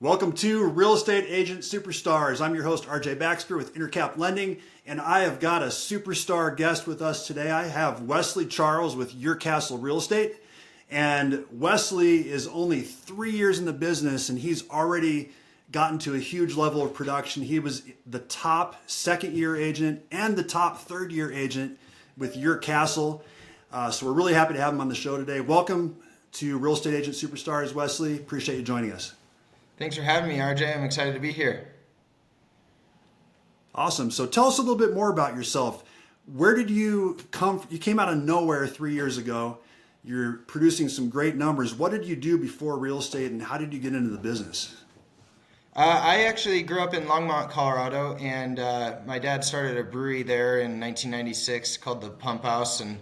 Welcome to Real Estate Agent Superstars. I'm your host, RJ Baxter with Intercap Lending, and I have got a superstar guest with us today. I have Wesley Charles with Your Castle Real Estate. And Wesley is only 3 years in the business, and he's already gotten to a huge level of production. He was the top second-year agent and the top third-year agent with Your Castle. So we're really happy to have him on the show today. Welcome to Real Estate Agent Superstars, Wesley. Appreciate you joining us. Thanks for having me, RJ. I'm excited to be here. Awesome. So tell us a little bit more about yourself. Where did you come from? You came out of nowhere 3 years ago. You're producing some great numbers. What did you do before real estate, and how did you get into the business? I actually grew up in Longmont, Colorado, and my dad started a brewery there in 1996 called the Pump House, and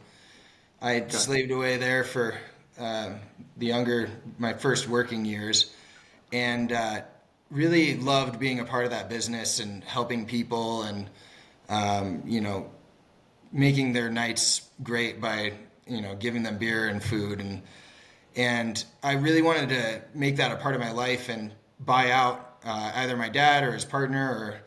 I slaved away there for my first working years. And really loved being a part of that business and helping people and, making their nights great by, giving them beer and food. And I really wanted to make that a part of my life and buy out either my dad or his partner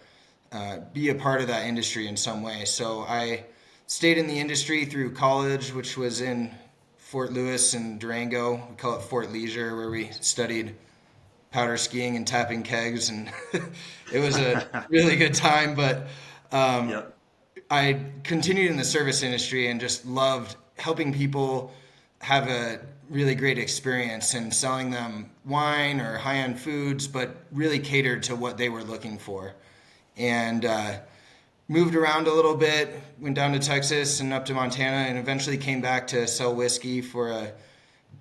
or be a part of that industry in some way. So I stayed in the industry through college, which was in Fort Lewis and Durango. We call it Fort Leisure, where we studied powder skiing and tapping kegs, and it was a really good time. But I continued in the service industry and just loved helping people have a really great experience and selling them wine or high-end foods, but really catered to what they were looking for. And moved around a little bit, went down to Texas and up to Montana, and eventually came back to sell whiskey for a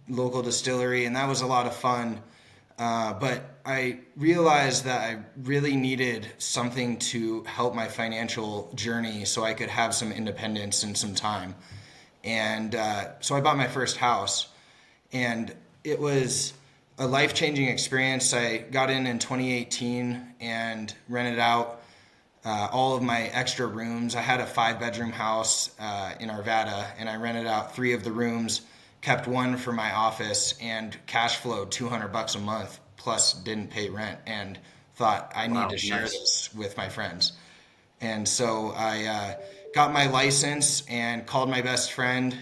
local distillery, and that was a lot of fun. But I realized that I really needed something to help my financial journey so I could have some independence and some time. And so I bought my first house, and it was a life-changing experience. I got in 2018 and rented out all of my extra rooms. I had a 5-bedroom house in Arvada, and I rented out 3 of the rooms, kept one for my office, and cash flowed $200 a month, plus didn't pay rent, and thought I need to share this with my friends. And so I got my license and called my best friend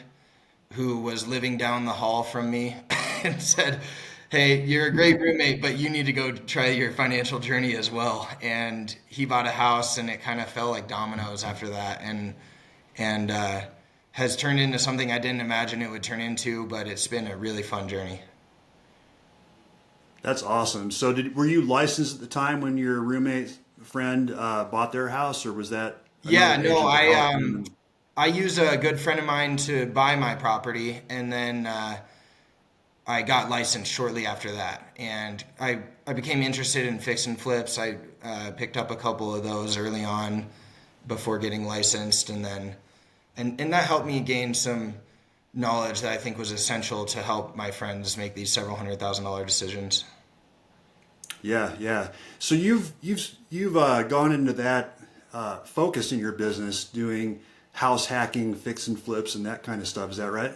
who was living down the hall from me and said, "Hey, you're a great roommate, but you need to go try your financial journey as well." And he bought a house, and it kind of fell like dominoes after that, and has turned into something I didn't imagine it would turn into, but it's been a really fun journey. That's awesome. So were you licensed at the time when your roommate friend bought their house, or was that? Yeah, no, I used a good friend of mine to buy my property, and then I got licensed shortly after that. And I became interested in fix and flips. I picked up a couple of those early on before getting licensed, and then And that helped me gain some knowledge that I think was essential to help my friends make these several $100,000 decisions. Yeah. So you've gone into that focus in your business, doing house hacking, fix and flips, and that kind of stuff. Is that right?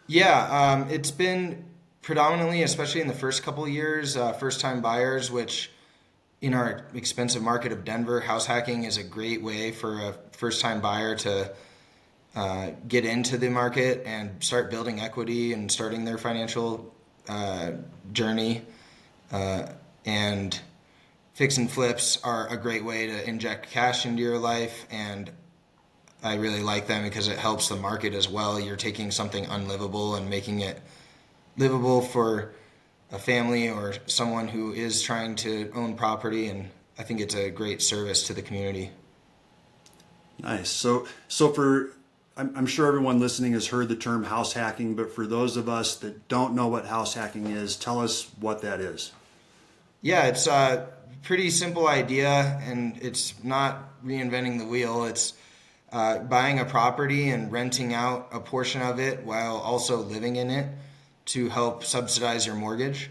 Yeah, it's been predominantly, especially in the first couple of years, first-time buyers, which in our expensive market of Denver, house hacking is a great way for a first-time buyer to get into the market and start building equity and starting their financial journey. And fix and flips are a great way to inject cash into your life, and I really like them because it helps the market as well. You're taking something unlivable and making it livable for a family or someone who is trying to own property, and I think it's a great service to the community. Nice. So I'm sure everyone listening has heard the term house hacking, but for those of us that don't know what house hacking is, tell us what that is. Yeah, it's a pretty simple idea, and it's not reinventing the wheel. It's buying a property and renting out a portion of it while also living in it to help subsidize your mortgage.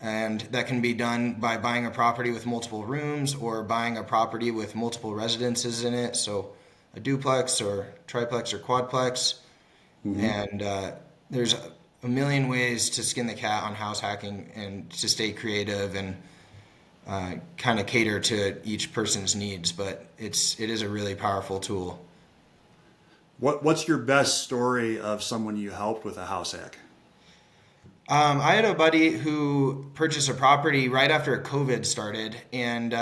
And that can be done by buying a property with multiple rooms or buying a property with multiple residences in it. So a duplex or triplex or quadplex. Mm-hmm. And there's a million ways to skin the cat on house hacking and to stay creative. And kind of cater to each person's needs, but it is a really powerful tool. What's your best story of someone you helped with a house hack? I had a buddy who purchased a property right after COVID started, and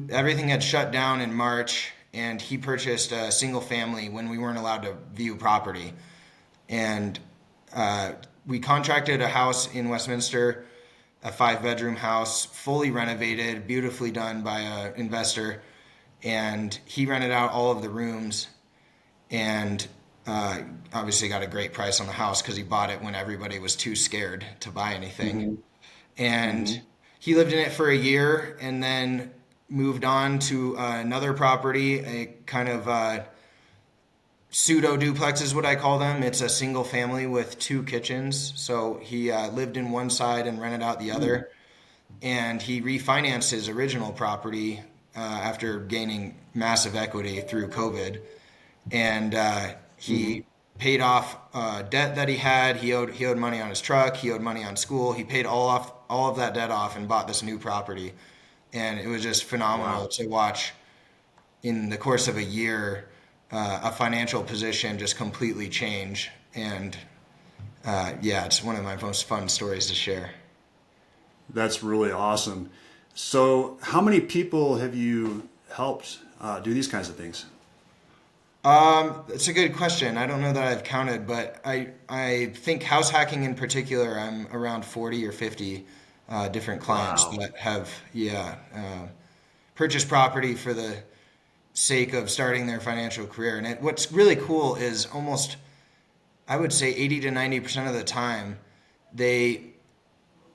everything had shut down in March, and he purchased a single family when we weren't allowed to view property. And we contracted a house in Westminster, a 5-bedroom house, fully renovated, beautifully done by an investor. And he rented out all of the rooms and obviously got a great price on the house because he bought it when everybody was too scared to buy anything. And he lived in it for a year and then moved on to another property, a kind of pseudo duplex is what I call them. It's a single family with 2 kitchens. So he lived in one side and rented out the other. And he refinanced his original property after gaining massive equity through COVID. And he paid off debt that he had. He owed money on his truck. He owed money on school. He paid all of that debt off and bought this new property. And it was just phenomenal to watch in the course of a year a financial position just completely change. And it's one of my most fun stories to share. That's really awesome. So how many people have you helped do these kinds of things? It's a good question. I don't know that I've counted, but I think house hacking in particular, I'm around 40 or 50 different clients that have purchased property for the sake of starting their financial career. And what's really cool is almost, I would say 80 to 90% of the time, they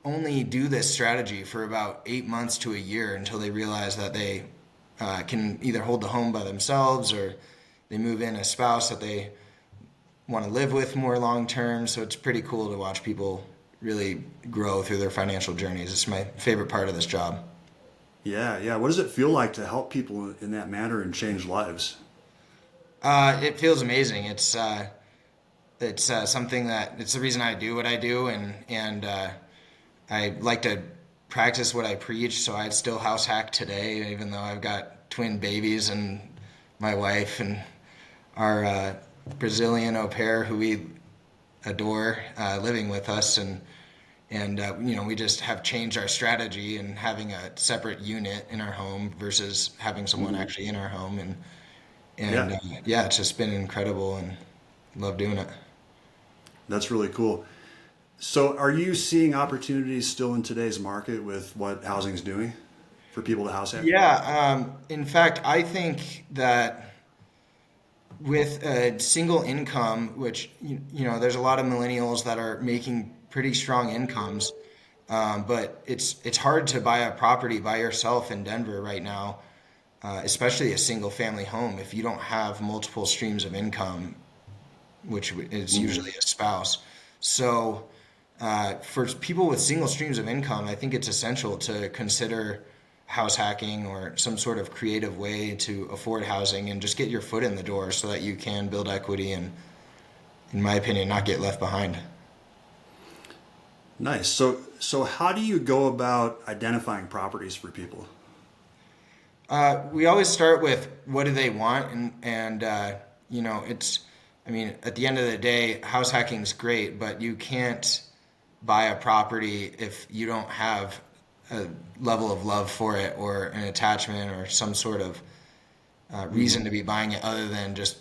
only do this strategy for about 8 months to a year until they realize that they can either hold the home by themselves or they move in a spouse that they want to live with more long term. So it's pretty cool to watch people really grow through their financial journeys. It's my favorite part of this job. Yeah. What does it feel like to help people in that manner and change lives? It feels amazing. It's something that it's the reason I do what I do, and I like to practice what I preach. So I'd still house hack today, even though I've got twin babies and my wife and our Brazilian au pair who we adore living with us, and we just have changed our strategy and having a separate unit in our home versus having someone actually in our home, and it's just been incredible and love doing it. That's really cool. So are you seeing opportunities still in today's market with what housing is doing for people to house hack? Yeah. In fact, I think that with a single income, which, there's a lot of millennials that are making pretty strong incomes, but it's hard to buy a property by yourself in Denver right now, especially a single family home, if you don't have multiple streams of income, which is usually a spouse. So for people with single streams of income, I think it's essential to consider house hacking or some sort of creative way to afford housing and just get your foot in the door so that you can build equity and, in my opinion, not get left behind. Nice. So how do you go about identifying properties for people? We always start with what do they want, and at the end of the day, house hacking is great, but you can't buy a property if you don't have a level of love for it or an attachment or some sort of reason to be buying it other than just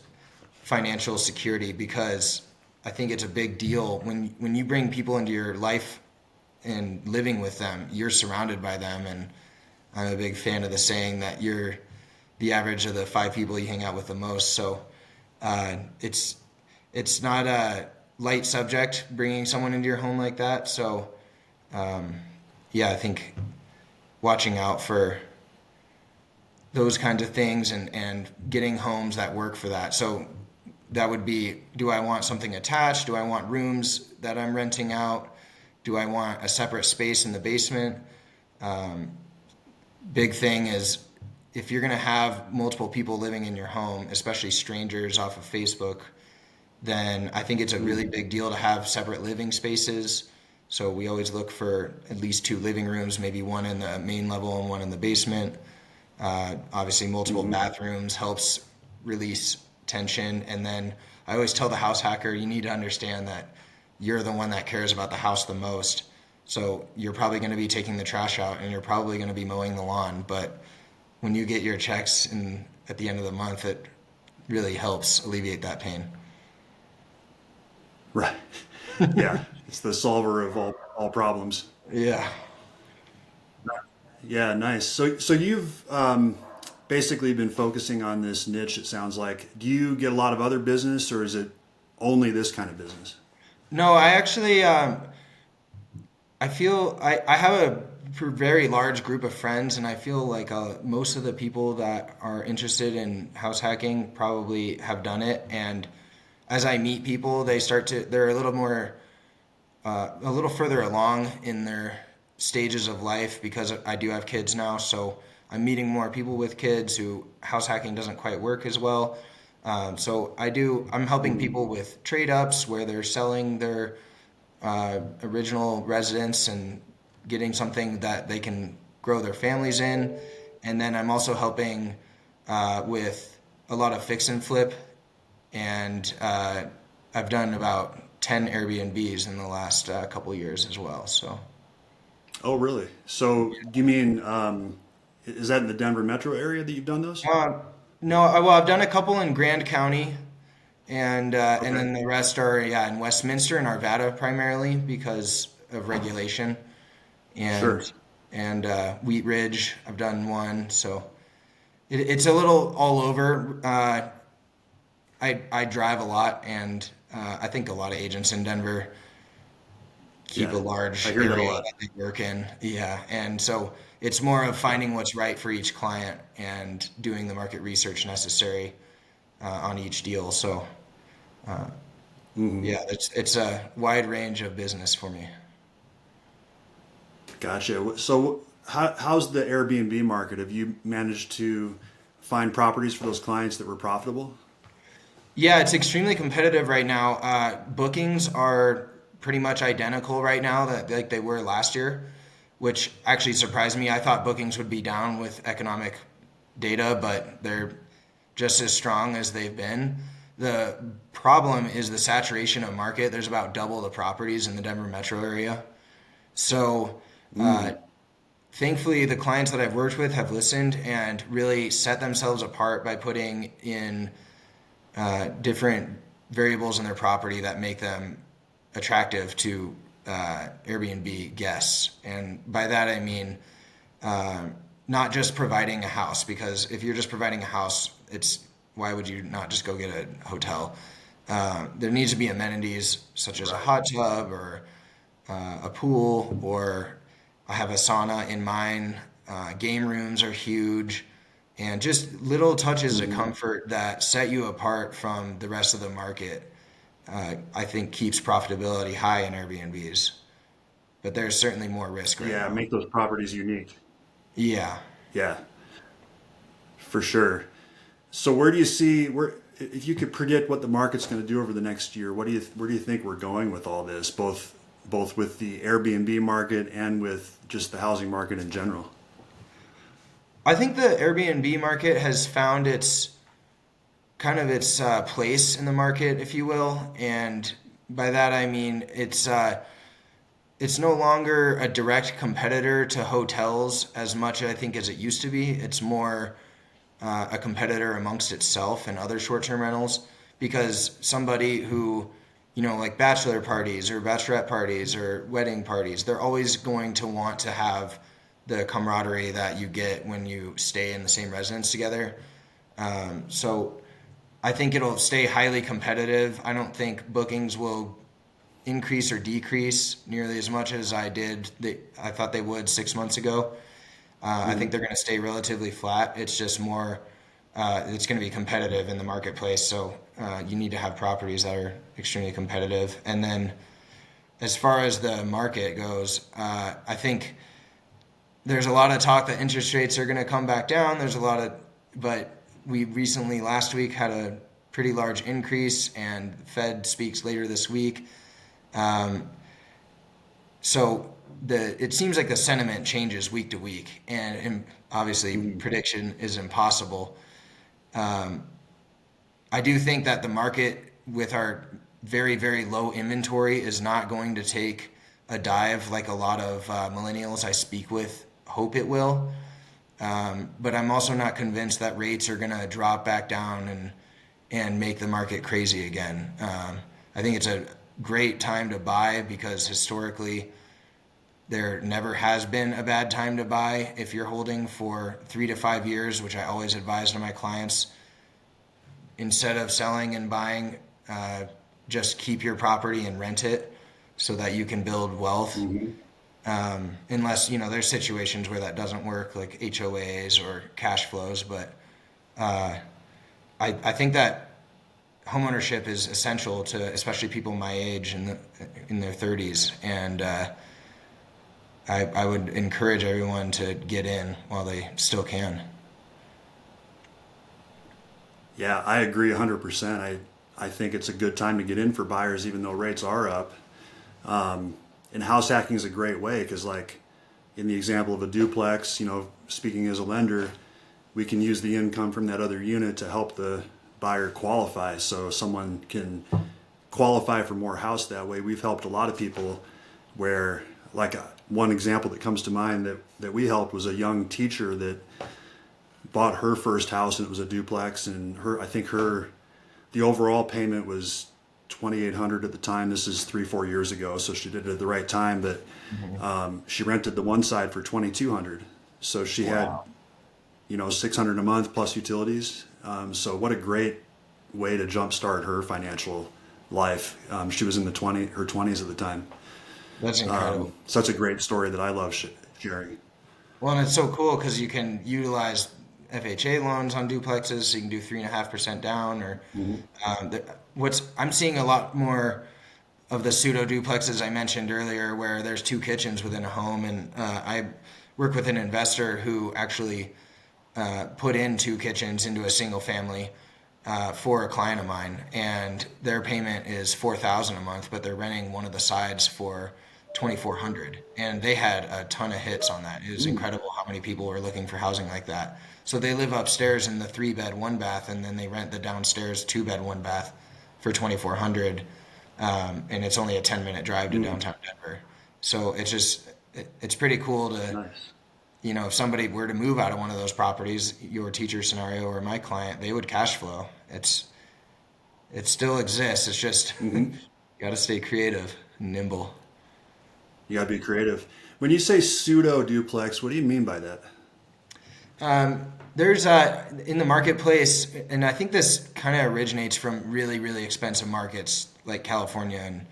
financial security, because I think it's a big deal when you bring people into your life and living with them, you're surrounded by them. And I'm a big fan of the saying that you're the average of the 5 people you hang out with the most. So it's not a light subject bringing someone into your home like that. So I think watching out for those kinds of things and getting homes that work for that. So that would be, do I want something attached? Do I want rooms that I'm renting out? Do I want a separate space in the basement? Big thing is, if you're going to have multiple people living in your home, especially strangers off of Facebook, then I think it's a really big deal to have separate living spaces So we always look for at least 2 living rooms, maybe one in the main level and one in the basement. Obviously, multiple bathrooms helps release tension. And then I always tell the house hacker, you need to understand that you're the one that cares about the house the most. So you're probably going to be taking the trash out and you're probably going to be mowing the lawn. But when you get your checks at the end of the month, it really helps alleviate that pain. Right. Yeah. It's the solver of all problems. Yeah. Yeah, nice. So you've basically been focusing on this niche, it sounds like. Do you get a lot of other business, or is it only this kind of business? No, I actually, I feel I have a very large group of friends, and I feel like most of the people that are interested in house hacking probably have done it. And as I meet people, they're a little more, a little further along in their stages of life because I do have kids now. So I'm meeting more people with kids who house hacking doesn't quite work as well. I'm helping people with trade ups where they're selling their original residence and getting something that they can grow their families in. And then I'm also helping with a lot of fix and flip. And I've done about 10 Airbnbs in the last couple years as well. So. Oh, really? So do you mean, is that in the Denver metro area that you've done those? No, well, I've done a couple in Grand County, and Okay. then the rest are in Westminster and Arvada primarily because of regulation, Sure. and Wheat Ridge. I've done one, so it's a little all over. I drive a lot, and I think a lot of agents in Denver keep Yeah. a large I hear that a area lot. that they work in. Yeah, and so it's more of finding what's right for each client and doing the market research necessary on each deal. So yeah, it's a wide range of business for me. Gotcha. So how's the Airbnb market? Have you managed to find properties for those clients that were profitable? Yeah, it's extremely competitive right now. Bookings are pretty much identical right now that like they were last year, which actually surprised me. I thought bookings would be down with economic data, but they're just as strong as they've been. The problem is the saturation of market. There's about double the properties in the Denver metro area. So thankfully, the clients that I've worked with have listened and really set themselves apart by putting in different variables in their property that make them attractive to Airbnb guests. And by that, I mean not just providing a house, because if you're just providing a house, why would you not just go get a hotel? There needs to be amenities such as a hot tub or a pool, or I have a sauna in mine. Game rooms are huge, and just little touches of comfort that set you apart from the rest of the market. I think keeps profitability high in Airbnbs, but there's certainly more risk right Yeah, now. make those properties unique. Yeah. Yeah, for sure. So where do you see if you could predict what the market's going to do over the next year, where do you think we're going with all this, both with the Airbnb market and with just the housing market in general? I think the Airbnb market has found its place in the market, if you will, and by that I mean it's no longer a direct competitor to hotels as much I think as it used to be. It's more a competitor amongst itself and other short-term rentals, because somebody who, like bachelor parties or bachelorette parties or wedding parties, they're always going to want to have the camaraderie that you get when you stay in the same residence together. So I think it'll stay highly competitive. I don't think bookings will increase or decrease nearly as much as I thought they would 6 months ago. I think they're going to stay relatively flat. It's just more, it's going to be competitive in the marketplace. So you need to have properties that are extremely competitive. And then as far as the market goes, I think there's a lot of talk that interest rates are going to come back down. But we recently, last week, had a pretty large increase, and the Fed speaks later this week. So it seems like the sentiment changes week to week, and obviously prediction is impossible. I do think that the market with our very, very low inventory is not going to take a dive like a lot of millennials I speak with hope it will. But I'm also not convinced that rates are going to drop back down and make the market crazy again. I think it's a great time to buy because historically there never has been a bad time to buy. If you're holding for 3 to 5 years, which I always advise to my clients, instead of selling and buying, just keep your property and rent it so that you can build wealth. Unless, there's situations where that doesn't work, like HOAs or cash flows. But I think that homeownership is essential to especially people my age in their 30s. And I would encourage everyone to get in while they still can. Yeah, I agree 100%. I think it's a good time to get in for buyers, even though rates are up. And house hacking is a great way because, like in the example of a duplex, speaking as a lender, we can use the income from that other unit to help the buyer qualify, so someone can qualify for more house that way. We've helped a lot of people where, like one example that comes to mind that we helped was a young teacher that bought her first house, and it was a duplex, and the overall payment was $2,800 at the time. This is 3-4 years ago, so she did it at the right time. But she rented the one side for $2,200, so she had $600 a month plus utilities. So what a great way to jumpstart her financial life. She was in her 20s at the time. That's incredible. So that's a great story that I love sharing. Well, and it's so cool because you can utilize FHA loans on duplexes, so you can do 3.5% down. Or I'm seeing a lot more of the pseudo duplexes I mentioned earlier, where there's 2 kitchens within a home, and I work with an investor who actually put in 2 kitchens into a single family for a client of mine, and their payment is $4,000 a month, but they're renting one of the sides for $2,400, and they had a ton of hits on that. It was incredible how many people were looking for housing like that. So they live upstairs in the 3-bed 1-bath, and then they rent the downstairs 2-bed 1-bath for $2,400, and it's only a 10-minute drive to downtown Denver. So it's pretty cool to. Nice. If somebody were to move out of one of those properties, your teacher scenario or my client, they would cash flow. It still exists. It's just you got to stay creative and nimble. You got to be creative. When you say pseudo duplex, what do you mean by that? There's in the marketplace, and I think this kind of originates from really, really expensive markets like California and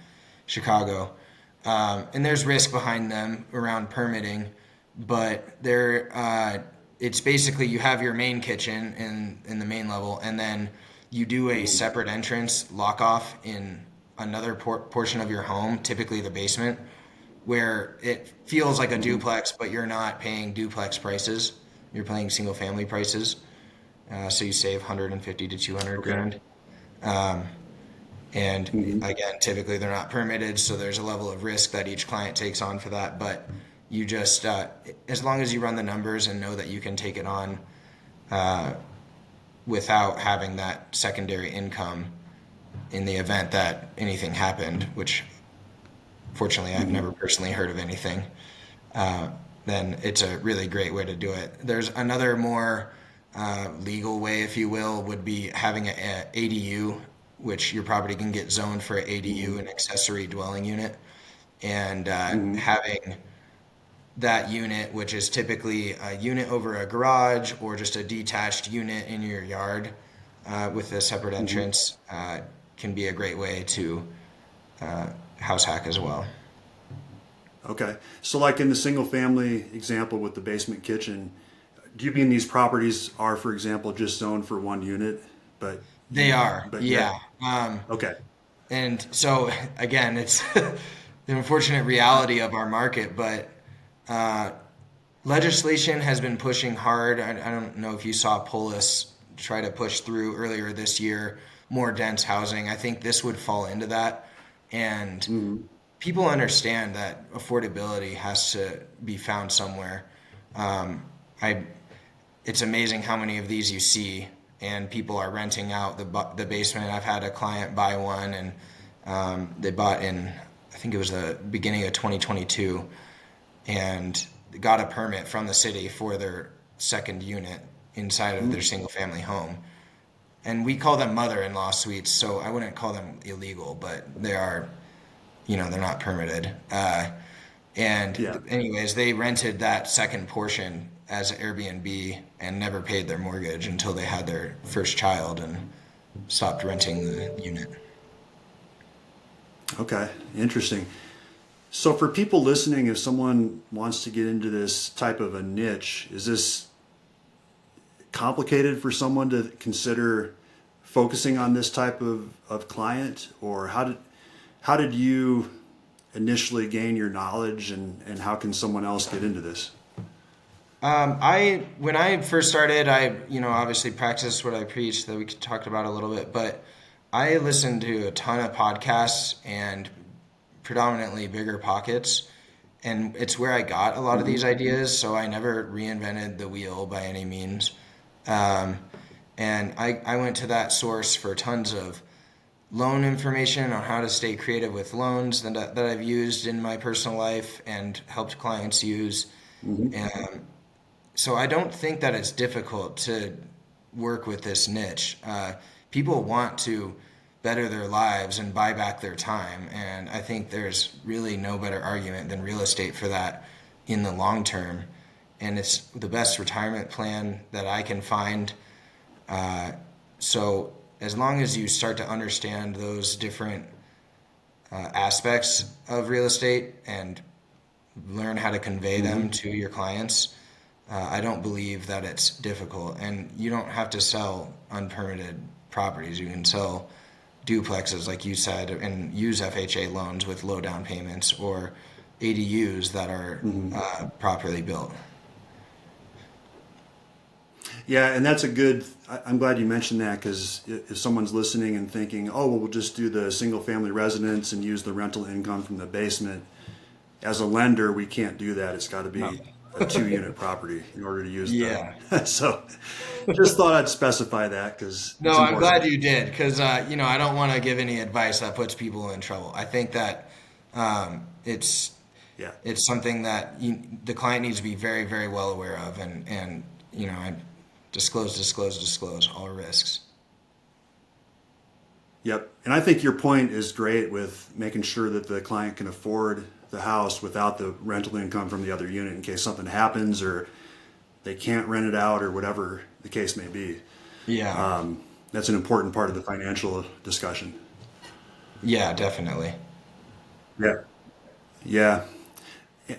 Chicago. And there's risk behind them around permitting. But it's basically you have your main kitchen in the main level, and then you do a separate entrance lock off in another portion of your home, typically the basement, where it feels like a duplex, but you're not paying duplex prices. You're paying single family prices. So you save 150 to 200 grand. And again, typically they're not permitted, so there's a level of risk that each client takes on for that. But you just, as long as you run the numbers and know that you can take it on without having that secondary income in the event that anything happened, which fortunately I've never personally heard of anything, then it's a really great way to do it. There's another more legal way, if you will, would be having an ADU, which your property can get zoned for an ADU, an accessory dwelling unit, and having that unit, which is typically a unit over a garage or just a detached unit in your yard with a separate entrance, can be a great way to house hack as well. Okay. So like in the single family example with the basement kitchen, do you mean these properties are, for example, just zoned for one unit? But they are, yeah. Okay. And so again, it's the unfortunate reality of our market, but legislation has been pushing hard. I don't know if you saw Polis try to push through earlier this year more dense housing. I think this would fall into that. And people understand that affordability has to be found somewhere. It's amazing how many of these you see, and people are renting out the basement. I've had a client buy one, and they bought in, I think it was the beginning of 2022, and got a permit from the city for their second unit inside of their single family home. And we call them mother-in-law suites, so I wouldn't call them illegal, but they are, they're not permitted. Anyways, they rented that second portion as Airbnb and never paid their mortgage until they had their first child and stopped renting the unit. Okay, interesting. So for people listening, if someone wants to get into this type of a niche, is this complicated for someone to consider focusing on this type of client? Or how did you initially gain your knowledge, and how can someone else get into this? When I first started, I obviously practiced what I preached that we talked about a little bit, but I listened to a ton of podcasts and predominantly Bigger Pockets, and it's where I got a lot of these ideas. So I never reinvented the wheel by any means. And I went to that source for tons of loan information on how to stay creative with loans that I've used in my personal life and helped clients use. So I don't think that it's difficult to work with this niche. People want to better their lives and buy back their time, and I think there's really no better argument than real estate for that in the long term. And it's the best retirement plan that I can find. So as long as you start to understand those different aspects of real estate and learn how to convey them to your clients, I don't believe that it's difficult. And you don't have to sell unpermitted properties. You can sell duplexes, like you said, and use FHA loans with low down payments, or ADUs that are properly built. Yeah, and that's I'm glad you mentioned that, because if someone's listening and thinking, oh, well, we'll just do the single family residence and use the rental income from the basement, as a lender, we can't do that. It's got to be a 2-unit property in order to use that. So just thought I'd specify that, because no, I'm glad you did, because I don't want to give any advice that puts people in trouble. I think that it's something that the client needs to be very, very well aware of, and I disclose all risks. Yep. And I think your point is great with making sure that the client can afford the house without the rental income from the other unit in case something happens, or they can't rent it out, or whatever the case may be. Yeah. That's an important part of the financial discussion. Yeah, definitely. Yeah. Yeah.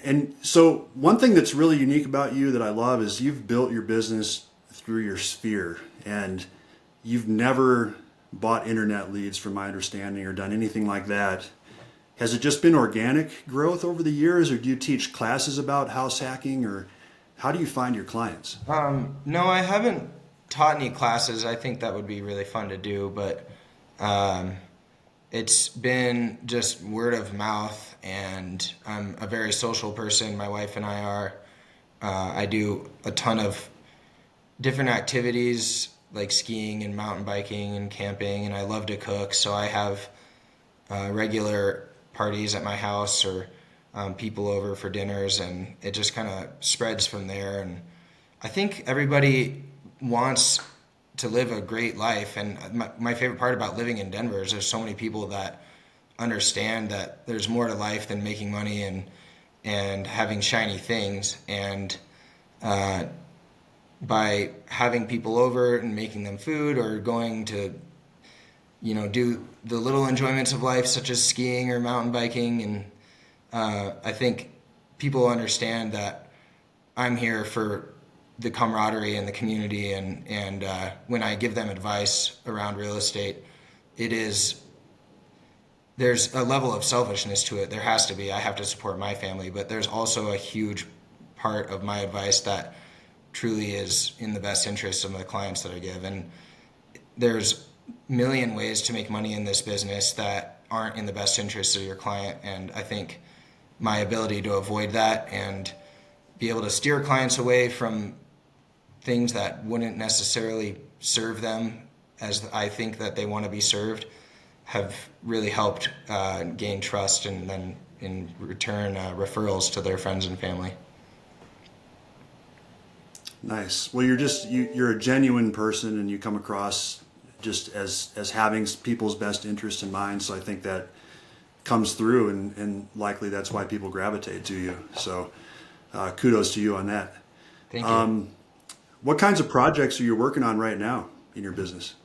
And so one thing that's really unique about you that I love is you've built your business through your sphere, and you've never bought internet leads, from my understanding, or done anything like that. Has it just been organic growth over the years, or do you teach classes about house hacking, or how do you find your clients? No, I haven't taught any classes. I think that would be really fun to do, but it's been just word of mouth, and I'm a very social person. My wife and I are. I do a ton of different activities like skiing and mountain biking and camping, and I love to cook. So I have regular parties at my house, or people over for dinners, and it just kind of spreads from there. And I think everybody wants to live a great life, and my favorite part about living in Denver is there's so many people that understand that there's more to life than making money and having shiny things. And by having people over and making them food, or going to do the little enjoyments of life such as skiing or mountain biking, and I think people understand that I'm here for the camaraderie and the community, and when I give them advice around real estate, there's a level of selfishness to it. There has to be. I have to support my family, but there's also a huge part of my advice that truly is in the best interest of the clients that I give. And there's a million ways to make money in this business that aren't in the best interest of your client. And I think my ability to avoid that and be able to steer clients away from things that wouldn't necessarily serve them as I think that they want to be served have really helped gain trust, and then in return referrals to their friends and family. Nice. Well, you're a genuine person, and you come across just as having people's best interest in mind. So I think that comes through, and likely that's why people gravitate to you. So kudos to you on that. Thank you. What kinds of projects are you working on right now in your business?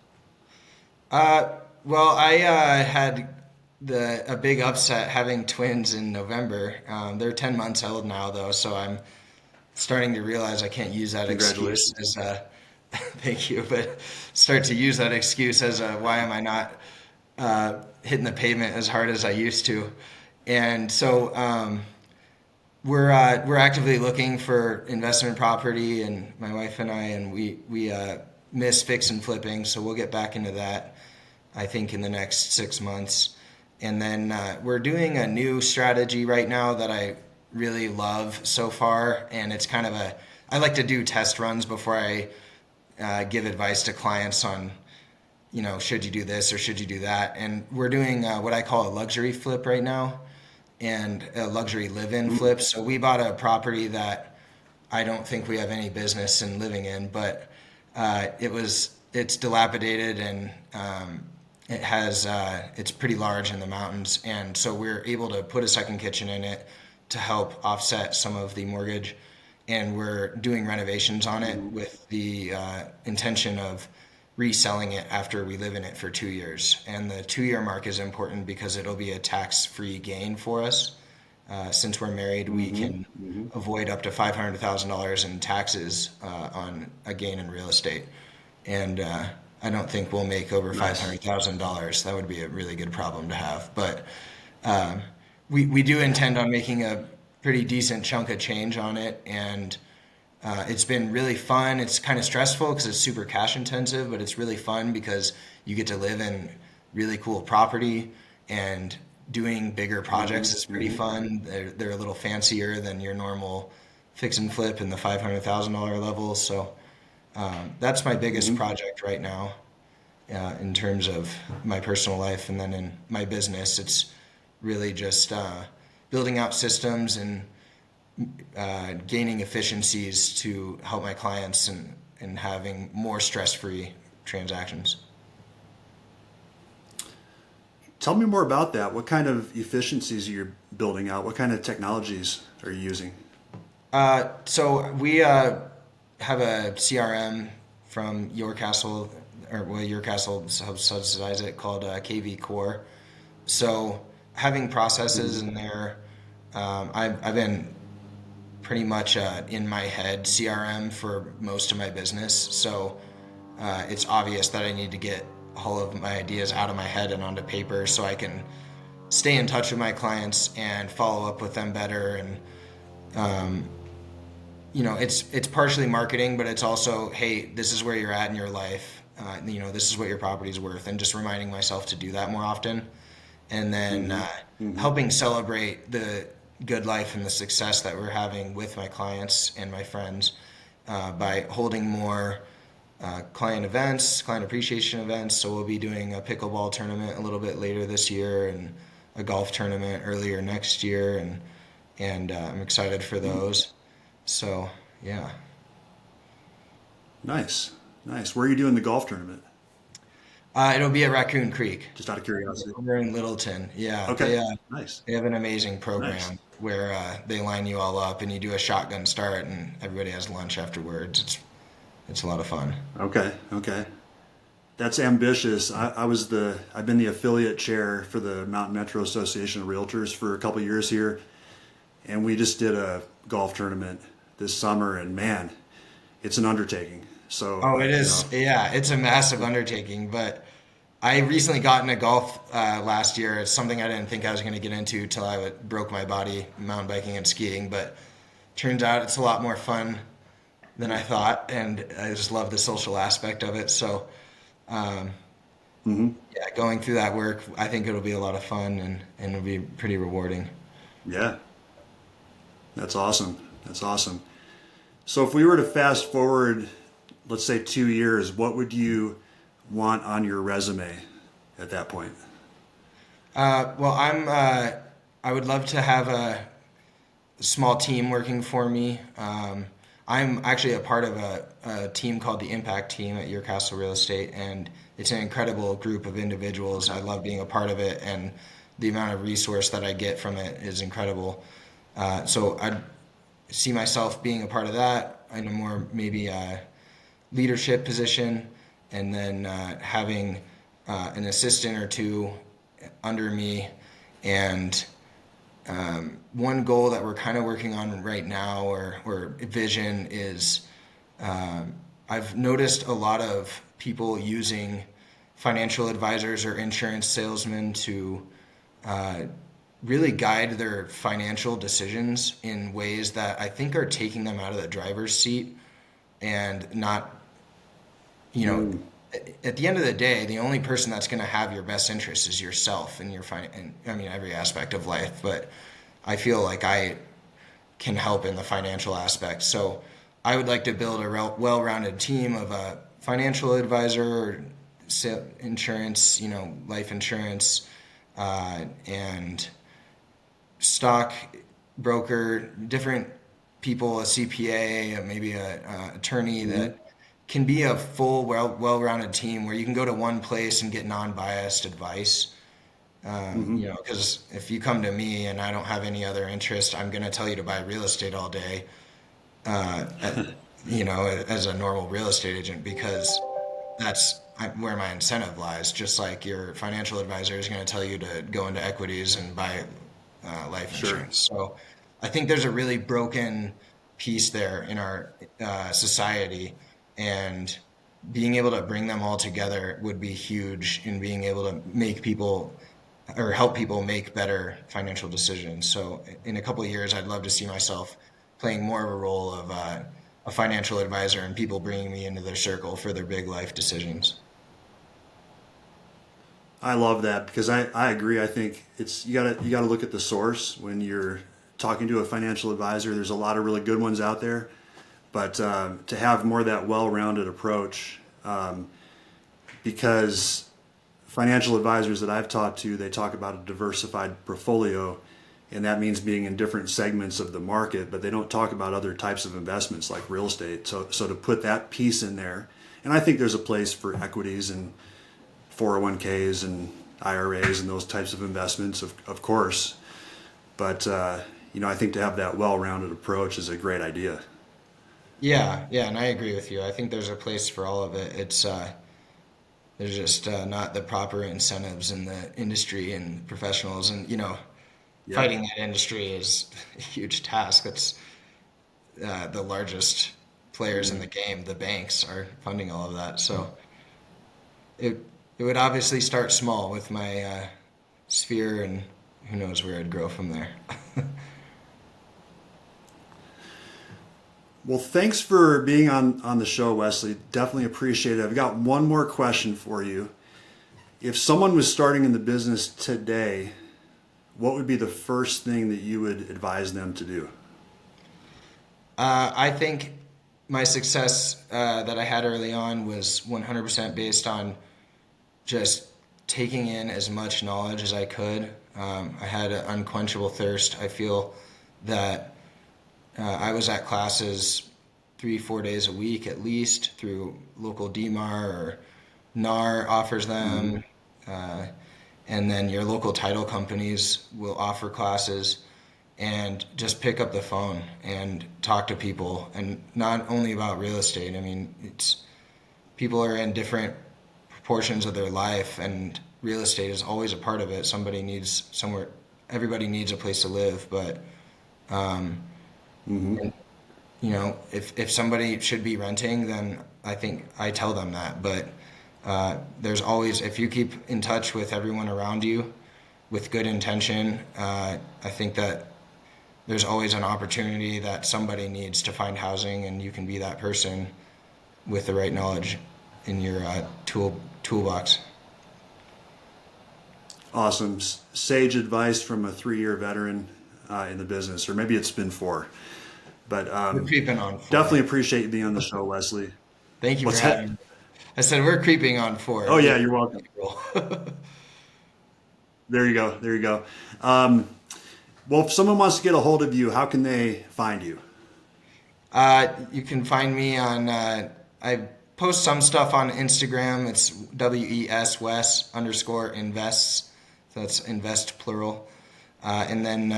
Well, I had a big upset having twins in November. They're 10 months old now, though, so I'm starting to realize I can't use that excuse as thank you, but start to use that excuse as why am I not hitting the pavement as hard as I used to. And so we're actively looking for investment property, and my wife and I, and we miss fix and flipping, so we'll get back into that, I think, in the next 6 months. And then we're doing a new strategy right now that I really love so far, and it's kind of I like to do test runs before I give advice to clients on, should you do this or should you do that. And we're doing what I call a luxury flip right now, and a luxury live-in flip. So we bought a property that I don't think we have any business in living in, but it's dilapidated, and it's pretty large in the mountains, and so we're able to put a second kitchen in it to help offset some of the mortgage, and we're doing renovations on it with the intention of reselling it after we live in it for 2 years. And the 2-year mark is important because it'll be a tax-free gain for us. Since we're married, we can avoid up to $500,000 in taxes on a gain in real estate. And I don't think we'll make over $500,000. That would be a really good problem to have. But we do intend on making a pretty decent chunk of change on it. And it's been really fun. It's kind of stressful because it's super cash intensive, but it's really fun because you get to live in really cool property, and doing bigger projects is pretty fun. They're a little fancier than your normal fix and flip in the $500,000 level. So that's my biggest project right now in terms of my personal life. And then in my business, it's really just building out systems and gaining efficiencies to help my clients and having more stress-free transactions. Tell me more about that. What kind of efficiencies are you building out? What kind of technologies are you using? So we have a CRM from Yorkcastle, Yorkcastle helps subsidize it, called KV Core. So having processes in there, I've been pretty much in my head CRM for most of my business. So it's obvious that I need to get all of my ideas out of my head and onto paper so I can stay in touch with my clients and follow up with them better. And it's partially marketing, but it's also, hey, this is where you're at in your life. This is what your property's worth, and just reminding myself to do that more often. And then helping celebrate the good life and the success that we're having with my clients and my friends by holding more client events, client appreciation events. So we'll be doing a pickleball tournament a little bit later this year, and a golf tournament earlier next year, and I'm excited for those. So yeah. Nice. Where are you doing the golf tournament? It'll be at Raccoon Creek. Just out of curiosity. We're in Littleton. Yeah. Okay. Nice. They have an amazing program where they line you all up and you do a shotgun start, and everybody has lunch afterwards. It's a lot of fun. Okay. That's ambitious. I've been the affiliate chair for the Mountain Metro Association of Realtors for a couple of years here, and we just did a golf tournament this summer, and man, it's an undertaking. So it is. Yeah, it's a massive undertaking, but I recently got into golf last year. It's something I didn't think I was going to get into till I broke my body mountain biking and skiing, but turns out it's a lot more fun than I thought, and I just love the social aspect of it. So yeah, going through that work, I think it'll be a lot of fun and it'll be pretty rewarding. Yeah, that's awesome. That's awesome. So if we were to fast forward, let's say 2 years, what would you want on your resume at that point? Well, I would love to have a small team working for me. I'm actually a part of a team called the Impact Team at Your Castle Real Estate, and it's an incredible group of individuals. I love being a part of it, and the amount of resource that I get from it is incredible. So I'd see myself being a part of that in a more maybe leadership position, and then having an assistant or two under me. And one goal that we're kind of working on right now, or vision, is I've noticed a lot of people using financial advisors or insurance salesmen to really guide their financial decisions in ways that I think are taking them out of the driver's seat, and not, at the end of the day, the only person that's going to have your best interest is yourself and and I mean, every aspect of life. But I feel like I can help in the financial aspect. So I would like to build a well-rounded team of a financial advisor, insurance, life insurance, and stock broker, different people, a CPA, maybe a attorney, that can be a full, well-rounded team where you can go to one place and get non-biased advice. Because if you come to me and I don't have any other interest, I'm going to tell you to buy real estate all day, as a normal real estate agent, because that's where my incentive lies. Just like your financial advisor is going to tell you to go into equities and buy life insurance. So I think there's a really broken piece there in our society, and being able to bring them all together would be huge in being able to make people, or help people make better financial decisions. So in a couple of years, I'd love to see myself playing more of a role of a financial advisor, and people bringing me into their circle for their big life decisions. I love that, because I agree. I think you gotta look at the source when you're talking to a financial advisor. There's a lot of really good ones out there, but to have more of that well-rounded approach, because financial advisors that I've talked to, they talk about a diversified portfolio, and that means being in different segments of the market, but they don't talk about other types of investments like real estate. So to put that piece in there, and I think there's a place for equities and 401ks and IRAs and those types of investments, of course. But, I think to have that well-rounded approach is a great idea. Yeah, and I agree with you. I think there's a place for all of it. It's there's just not the proper incentives in the industry and professionals, and fighting that industry is a huge task. That's the largest players in the game. The banks are funding all of that. So it would obviously start small with my sphere, and who knows where it'd grow from there. Well, thanks for being on the show, Wesley. Definitely appreciate it. I've got one more question for you. If someone was starting in the business today, what would be the first thing that you would advise them to do? I think my success that I had early on was 100% based on just taking in as much knowledge as I could. I had an unquenchable thirst. I feel that I was at classes 3-4 days a week at least through local DMAR, or NAR offers them. And then your local title companies will offer classes, and just pick up the phone and talk to people, and not only about real estate. I mean, people are in different portions of their life, and real estate is always a part of it. Somebody needs somewhere, everybody needs a place to live, but and, if somebody should be renting, then I think I tell them that. But there's always, if you keep in touch with everyone around you with good intention, I think that there's always an opportunity that somebody needs to find housing, and you can be that person with the right knowledge in your toolbox. Awesome. Sage advice from a 3-year veteran in the business, or maybe it's been 4. But We're creeping on 4. definitely appreciate you being on the show, Wesley. Thank you What's for that? having me. I said we're creeping on 4. Oh, yeah, you're welcome. There you go. There you go. Well, if someone wants to get a hold of you, how can they find you? You can find me on, I post some stuff on Instagram. It's WES_invests. So that's invest plural. And then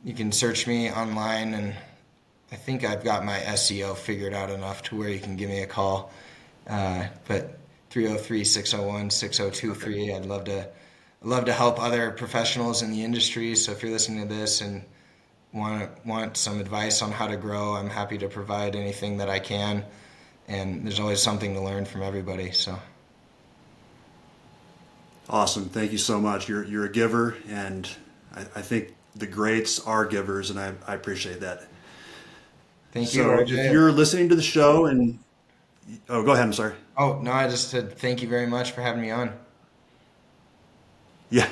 you can search me online, and I think I've got my SEO figured out enough to where you can give me a call. But 303-601-6023. I'd love to help other professionals in the industry. So if you're listening to this and want some advice on how to grow, I'm happy to provide anything that I can. And there's always something to learn from everybody. So Awesome. Thank you so much. You're a giver, and I think the greats are givers, and I appreciate that. thank you. So RJ. if you're listening to the show and go ahead. I'm sorry. Oh, no, I just said thank you very much for having me on. Yeah,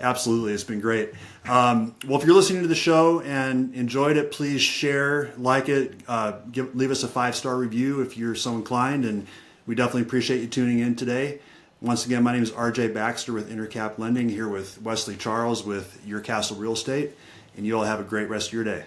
absolutely. It's been great. Well, if you're listening to the show and enjoyed it, please share, like it, leave us a 5-star review if you're so inclined, and we definitely appreciate you tuning in today. Once again, my name is RJ Baxter with Intercap Lending, here with Wesley Charles with Your Castle Real Estate, and you all have a great rest of your day.